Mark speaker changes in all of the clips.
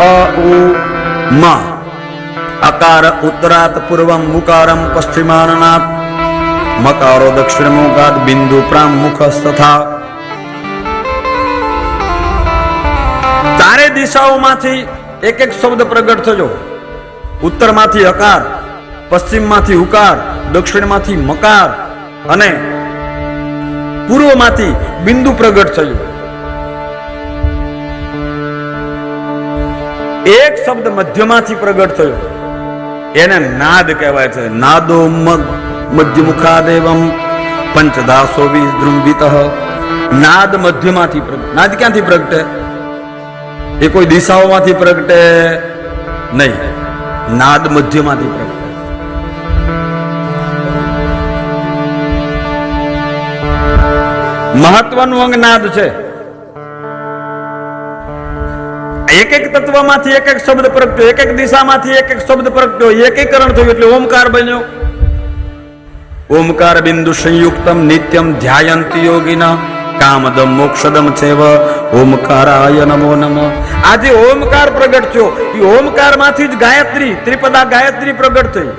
Speaker 1: અ ઉ મ. અકાર ઉત્તરાત પૂર્વમ મુકારમ પશ્ચિમાનનાથ મકારો દક્ષિણ મુખાત બિંદુ પ્રામ મુખસ્ તથા. ચારે દિશાઓમાંથી એક એક શબ્દ પ્રગટ થયો. ઉત્તરમાંથી અકાર, પશ્ચિમમાંથી ઉકાર, દક્ષિણમાંથી મકાર અને પૂર્વમાંથી બિંદુ પ્રગટ થયું. એક શબ્દ મધ્યમાંથી પ્રગટ થયો, એને નાદ કહેવાય છે. નાદો મધ્યમુખાદેવમ પંચદાસો વિજૃંભિત. નાદ મધ્યમાંથી પ્રગટ. નાદ ક્યાંથી પ્રગટે? એ કોઈ દિશાઓમાંથી પ્રગટે નહીં, નાદ મધ્યમાંથી પ્રગટે. મહત્વનું અંગ નાદ છે. એક એક તત્વમાંથી એક એક શબ્દ પ્રગટ્યો, એક એક દિશામાંથી એક એક શબ્દ પ્રગટ્યો, એકીકરણ થયું એટલે ઓમકાર બન્યો. ઓમકાર બિંદુ સંયુક્તમ નિત્યમ ધ્યાયંતિ યોગિના કામદમ મોક્ષદમ છેવ ઓમકારાય નમો નમઃ. આજે ઓમકાર પ્રગટ થયો, એ ઓમકારમાંથી જ ગાયત્રી, ત્રિપદા ગાયત્રી પ્રગટ થઈ.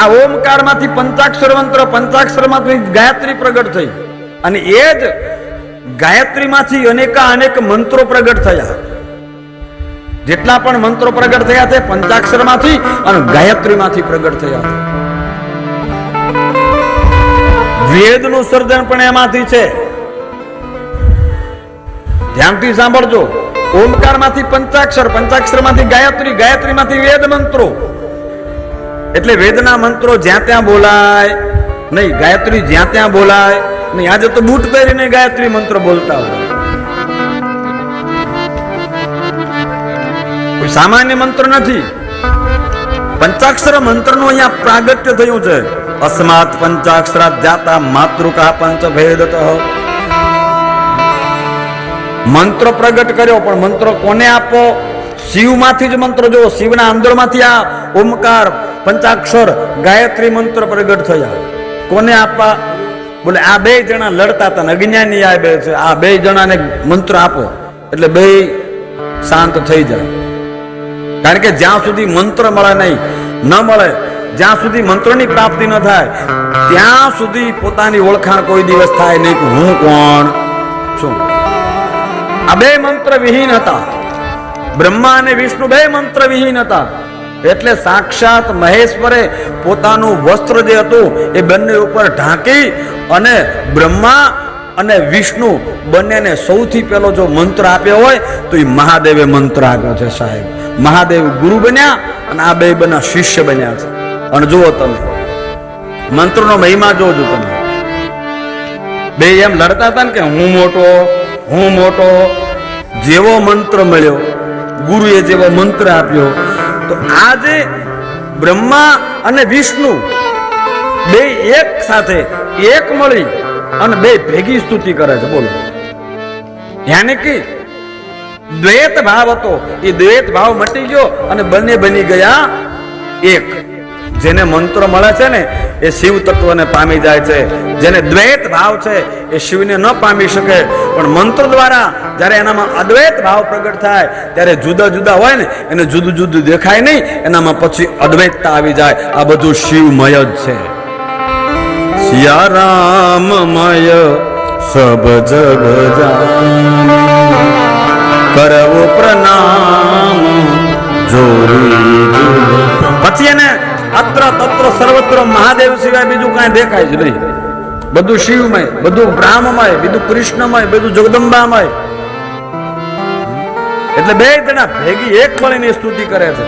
Speaker 1: આ ઓમકારમાંથી પંચાક્ષર મંત્ર, પંચાક્ષરમાંથી ગાયત્રી પ્રગટ થઈ અને એ જ ગાયત્રીમાંથી અનેક મંત્રો પ્રગટ થયા. જેટલા પણ મંત્રો પ્રગટ થયા છે પંચાક્ષરમાંથી અને ગાયત્રીમાંથી પ્રગટ થયા છે. વેદનું સર્જન પણ એમાંથી છે. ધ્યાનથી સાંભળજો. ઓમકારમાંથી પંચાક્ષર, પંચાક્ષરમાંથી ગાયત્રી, ગાયત્રીમાંથી વેદ મંત્રો. એટલે વેદના મંત્રો જ્યાં ત્યાં બોલાય નહીં, ગાયત્રી જ્યાં ત્યાં બોલાય નહીં. આજે તો બૂટ પહેરીને ગાયત્રી મંત્ર બોલતા હોય. કોઈ સામાન્ય મંત્ર નથી. પંચાક્ષર મંત્રનું અહીંયા પ્રાગટ્ય થયું છે. અસ્માત પંચાક્ષરાત જાતા માતૃકા પંચ ભેદતઃ. મંત્ર પ્રગટ કર્યો, પણ મંત્ર કોને આપો? શિવમાંથી જ મંત્ર. જો શિવના અંદરમાંથી આ ઓમકાર, પંચાક્ષર, ગાયત્રી મંત્ર પ્રગટ થયા. કોને આપવા? બોલે આ બે જણા લડતા હતા, અજ્ઞાની આ બે છે, આ બે જણાને મંત્ર આપો એટલે બે શાંત થઈ જાય. કારણ કે જ્યાં સુધી મંત્ર મળે નહીં, ન મળે, જ્યાં સુધી મંત્રની પ્રાપ્તિ ન થાય ત્યાં સુધી પોતાની ઓળખાણ કોઈ દિવસ થાય નહીં કે હું કોણ છું. આ બે મંત્ર વિહીન હતા. બ્રહ્મા અને વિષ્ણુ બે મંત્ર વિહીન હતા. એટલે સાક્ષાત મહેશ્વરે પોતાનું વસ્ત્ર જે હતું એ બંને ઉપર ઢાંકી અને બ્રહ્મા અને વિષ્ણુ બંનેને સૌથી પહેલો જો મંત્ર આપ્યો હોય તો એ મહાદેવે મંત્ર આપ્યો છે. સાહેબ, મહાદેવ ગુરુ બન્યા અને આ બે બના શિષ્ય બન્યા છે. અને જુઓ તમે મંત્રનો મહિમા જોજો તમે. બે એમ લડતા હતા ને કે હું મોટો. જેવો મંત્ર મળ્યો, ગુરુએ જેવો મંત્ર આપ્યો, તો આજે બ્રહ્મા અને વિષ્ણુ બે એક સાથે એક મળી અને બે ભેગી સ્તુતિ કરે છે. બોલો, યાની કે દ્વૈત ભાવ હતો, એ દ્વૈત ભાવ મટી ગયો અને બંને બની ગયા એક. જેને મંત્ર મળે છે ને એ શિવ તત્વને પામી જાય છે. જેને દ્વૈત ભાવ છે એ શિવને ન પામી શકે. પણ મંત્ર દ્વારા જ્યારે એનામાં અદ્વૈત ભાવ પ્રગટ થાય ત્યારે જુદા જુદા હોય ને એને જુદું જુદું દેખાય નહીં, એનામાં પછી અદ્વૈતતા આવી જાય. આ બધું શિવમય જ છે. સિયા રામમય સબ જગ જાની કરવો પ્રણામ જોરી. પછી એને અત્ર તત્ર સર્વત્ર મહાદેવ સિવાય બીજું કાંઈ દેખાય જ નહીં. બધું શિવમય, બધું બ્રાહ્મમય, બધું કૃષ્ણમય, બધું જગદંબામય. એટલે બે જણા ભેગી એક મળીને સ્તુતિ કરે છે.